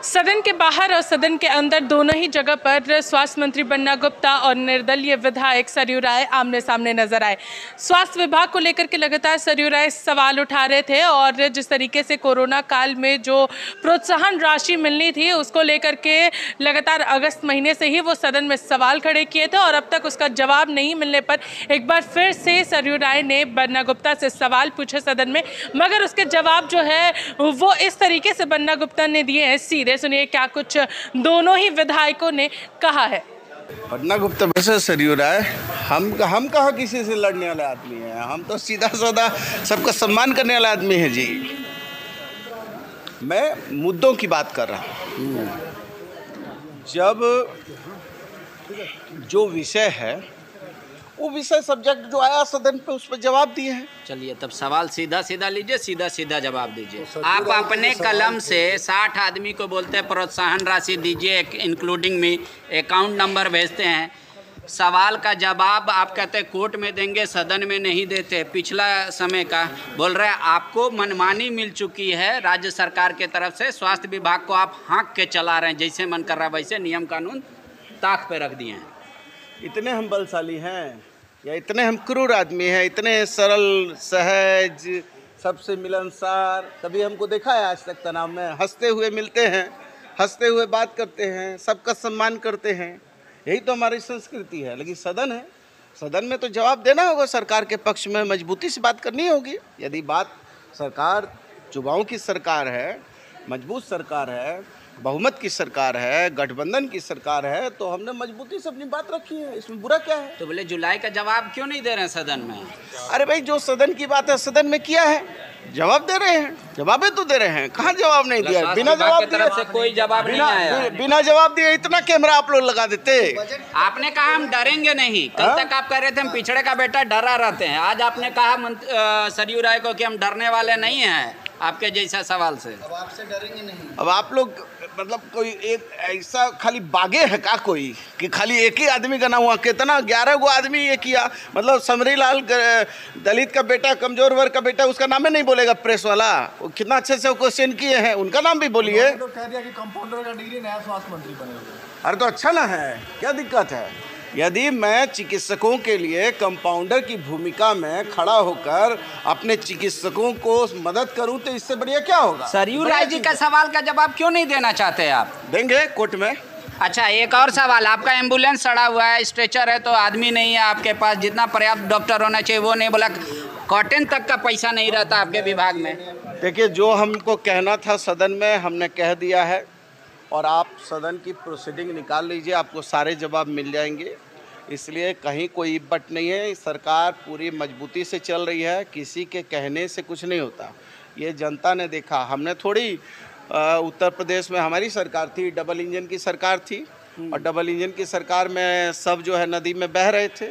सदन के बाहर और सदन के अंदर दोनों ही जगह पर स्वास्थ्य मंत्री बन्ना गुप्ता और निर्दलीय विधायक सरयू राय आमने सामने नजर आए। स्वास्थ्य विभाग को लेकर के लगातार सरयू राय सवाल उठा रहे थे और जिस तरीके से कोरोना काल में जो प्रोत्साहन राशि मिलनी थी उसको लेकर के लगातार अगस्त महीने से ही वो सदन में सवाल खड़े किए थे और अब तक उसका जवाब नहीं मिलने पर एक बार फिर से सरयू राय ने बन्ना गुप्ता से सवाल पूछे सदन में, मगर उसके जवाब जो है वो इस तरीके से बन्ना गुप्ता ने दिए हैं। सीधे सुनिए क्या कुछ दोनों ही विधायकों ने कहा है। बन्ना गुप्ता वैसे सरयू राय, हम कहाँ किसी से लड़ने वाले आदमी हैं। हम तो सीधा साधा सबका सम्मान करने वाला आदमी है जी। मैं मुद्दों की बात कर रहा हूँ। जब जो विषय है वो विषय सब्जेक्ट जो आया सदन पे उस पर जवाब दिए हैं। चलिए तब सवाल सीधा सीधा लीजिए, सीधा सीधा जवाब दीजिए। आप अपने कलम से 60 आदमी को बोलते हैं प्रोत्साहन राशि दीजिए, इंक्लूडिंग में अकाउंट नंबर भेजते हैं। सवाल का जवाब आप कहते हैं कोर्ट में देंगे, सदन में नहीं देते। पिछला समय का बोल रहे हैं आपको मनमानी मिल चुकी है राज्य सरकार के तरफ से। स्वास्थ्य विभाग को आप हाँक के चला रहे हैं, जैसे मन कर रहा है वैसे नियम कानून ताक पे रख दिए हैं। इतने हम बलशाली हैं या इतने हम क्रूर आदमी हैं, इतने सरल सहज सबसे मिलनसार कभी हमको देखा है आज तक तनाव में? हंसते हुए मिलते हैं, हंसते हुए बात करते हैं, सबका सम्मान करते हैं। यही तो हमारी संस्कृति है। लेकिन सदन है, सदन में तो जवाब देना होगा, सरकार के पक्ष में मजबूती से बात करनी होगी। यदि बात सरकार युवाओं की सरकार है, मजबूत सरकार है, बहुमत की सरकार है, गठबंधन की सरकार है, तो हमने मजबूती से अपनी बात रखी है। इसमें बुरा क्या है? तो बोले जुलाई का जवाब क्यों नहीं दे रहे हैं सदन में? अरे भाई जो सदन की बात है सदन में किया है, जवाब दे रहे हैं, जवाबें तो दे रहे हैं। कहाँ जवाब नहीं दिया? बिना जवाब की तरफ से कोई जवाब नहीं आया। बिना जवाब दिए इतना कैमरा आप लोग लगा देते। आपने कहा हम डरेंगे नहीं। कल तक आप कह रहे थे हम पिछड़े का बेटा डरा रहते हैं। आज आपने कहा सरयू राय को कि हम डरने वाले नहीं हैं आपके जैसा सवाल से। अब आपसे डरेंगे नहीं। अब आप लोग मतलब कोई एक ऐसा खाली बागे है का कोई कि खाली एक ही आदमी का नाम हुआ? कितना 11 गो आदमी ये किया। मतलब समरी लाल दलित का बेटा, कमजोर वर्ग का बेटा, उसका नाम ही नहीं बोलेगा प्रेस वाला। वो कितना अच्छे से क्वेश्चन किए हैं, उनका नाम भी बोलिए। तो कह दिया कि कंपाउंडर का डिग्री नया स्वास्थ्य मंत्री बनेगा। अरे तो अच्छा ना है, क्या दिक्कत है? यदि मैं चिकित्सकों के लिए कंपाउंडर की भूमिका में खड़ा होकर अपने चिकित्सकों को मदद करूं तो इससे बढ़िया क्या होगा? सरयू राय जी का सवाल का जवाब क्यों नहीं देना चाहते आप? देंगे कोर्ट में। अच्छा एक और सवाल, आपका एम्बुलेंस सड़ा हुआ है, स्ट्रेचर है तो आदमी नहीं है आपके पास, जितना पर्याप्त डॉक्टर होना चाहिए वो नहीं बोला। कॉटन तक का पैसा नहीं रहता आपके विभाग में। देखिए जो हमको कहना था सदन में हमने कह दिया है और आप सदन की प्रोसीडिंग निकाल लीजिए, आपको सारे जवाब मिल जाएंगे। इसलिए कहीं कोई इब्बट नहीं है। सरकार पूरी मजबूती से चल रही है, किसी के कहने से कुछ नहीं होता। ये जनता ने देखा। हमने थोड़ी उत्तर प्रदेश में हमारी सरकार थी, डबल इंजन की सरकार थी और डबल इंजन की सरकार में सब जो है नदी में बह रहे थे।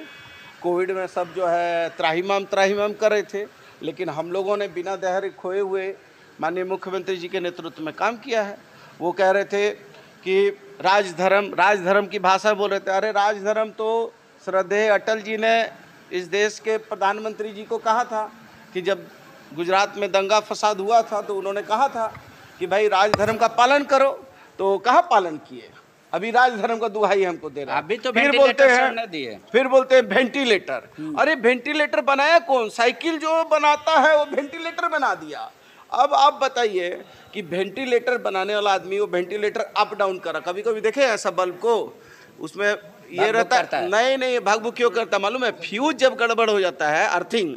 कोविड में सब जो है त्राहिमाम कर रहे थे। लेकिन हम लोगों ने बिना धैर्य खोए हुए माननीय मुख्यमंत्री जी के नेतृत्व में काम किया है। वो कह रहे थे कि राजधर्म की भाषा बोल रहे थे। अरे राजधर्म तो श्रद्धेय अटल जी ने इस देश के प्रधानमंत्री जी को कहा था कि जब गुजरात में दंगा फसाद हुआ था तो उन्होंने कहा था कि भाई राजधर्म का पालन करो, तो कहाँ पालन किए? अभी राजधर्म का दुहाई हमको दे रहा है। अभी तो फिर बोलते हैं वेंटिलेटर। अरे वेंटिलेटर बनाया कौन? साइकिल जो बनाता है वो वेंटिलेटर बना दिया। अब आप बताइए कि वेंटिलेटर बनाने वाला आदमी वो वेंटिलेटर अप डाउन करा, कभी कभी देखे ऐसा बल्ब को? उसमें ये रहता है। नहीं भाग भुक क्यों करता मालूम है? फ्यूज जब गड़बड़ हो जाता है, अर्थिंग,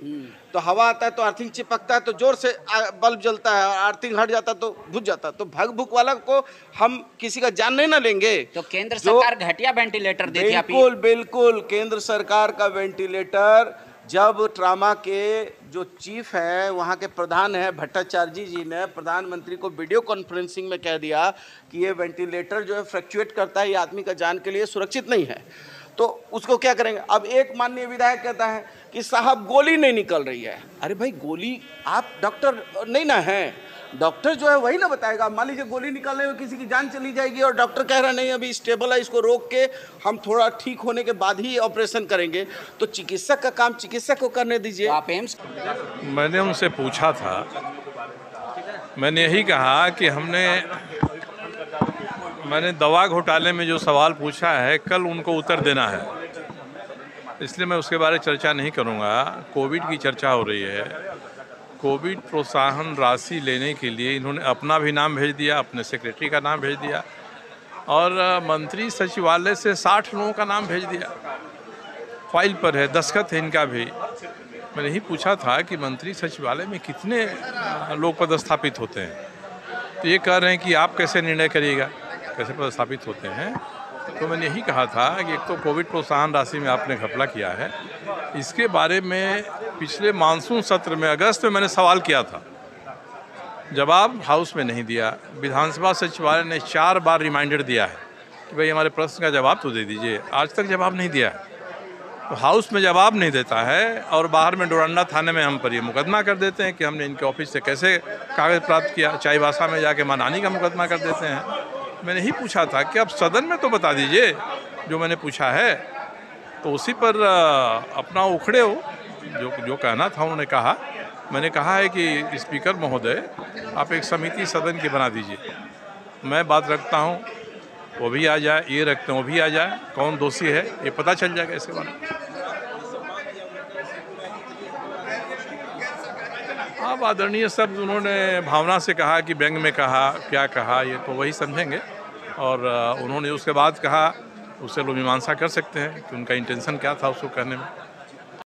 तो हवा आता है तो अर्थिंग चिपकता है तो जोर से बल्ब जलता है, अर्थिंग हट जाता तो बुझ जाता। तो भाग भुक वाला को हम किसी का जान नहीं ना लेंगे। तो केंद्र सरकार घटिया वेंटिलेटर देती है। बिल्कुल केंद्र सरकार का वेंटिलेटर, जब ट्रामा के जो चीफ हैं वहाँ के प्रधान हैं भट्टाचार्य जी ने प्रधानमंत्री को वीडियो कॉन्फ्रेंसिंग में कह दिया कि ये वेंटिलेटर जो है फ्लक्चुएट करता है, ये आदमी का जान के लिए सुरक्षित नहीं है, तो उसको क्या करेंगे? अब एक माननीय विधायक कहता है कि साहब गोली नहीं निकल रही है। अरे भाई गोली, आप डॉक्टर नहीं ना हैं, डॉक्टर जो है वही ना बताएगा। मान लीजिए गोली निकालने में किसी की जान चली जाएगी और डॉक्टर कह रहा नहीं अभी स्टेबल है, इसको रोक के हम थोड़ा ठीक होने के बाद ही ऑपरेशन करेंगे, तो चिकित्सक का काम चिकित्सक को करने दीजिए। आप एम्स मैंने उनसे पूछा था, मैंने यही कहा कि हमने मैंने दवा घोटाले में जो सवाल पूछा है कल उनको उत्तर देना है, इसलिए मैं उसके बारे में चर्चा नहीं करूंगा। कोविड की चर्चा हो रही है। कोविड प्रोत्साहन राशि लेने के लिए इन्होंने अपना भी नाम भेज दिया, अपने सेक्रेटरी का नाम भेज दिया और मंत्री सचिवालय से 60 लोगों का नाम भेज दिया। फाइल पर है, दस्तखत है इनका भी। मैंने ही पूछा था कि मंत्री सचिवालय में कितने लोग पदस्थापित होते हैं, तो ये कह रहे हैं कि आप कैसे निर्णय करिएगा, कैसे पदस्थापित होते हैं। तो मैंने यही कहा था कि एक तो कोविड प्रोत्साहन राशि में आपने घपला किया है, इसके बारे में पिछले मानसून सत्र में अगस्त में मैंने सवाल किया था, जवाब हाउस में नहीं दिया। विधानसभा सचिवालय ने 4 बार रिमाइंडर दिया है कि भाई हमारे प्रश्न का जवाब तो दे दीजिए, आज तक जवाब नहीं दिया है। तो हाउस में जवाब नहीं देता है और बाहर में डोरंडा थाने में हम पर ये मुकदमा कर देते हैं कि हमने इनके ऑफिस से कैसे कागज़ प्राप्त किया, चाईबासा में जाके मानहानि का मुकदमा कर देते हैं। मैंने ही पूछा था कि आप सदन में तो बता दीजिए जो मैंने पूछा है, तो उसी पर अपना उखड़े हो। जो कहना था उन्होंने कहा। मैंने कहा है कि स्पीकर महोदय आप एक समिति सदन की बना दीजिए, मैं बात रखता हूँ, वो भी आ जाए, ये रखते हैं वो भी आ जाए, कौन दोषी है ये पता चल जाएगा इसके बारे में। अब आदरणीय शब्द उन्होंने भावना से कहा कि व्यंग में कहा, क्या कहा ये तो वही समझेंगे। और उन्होंने उसके बाद कहा, उससे लोग मीमांसा कर सकते हैं कि उनका इंटेंशन क्या था उसको कहने में।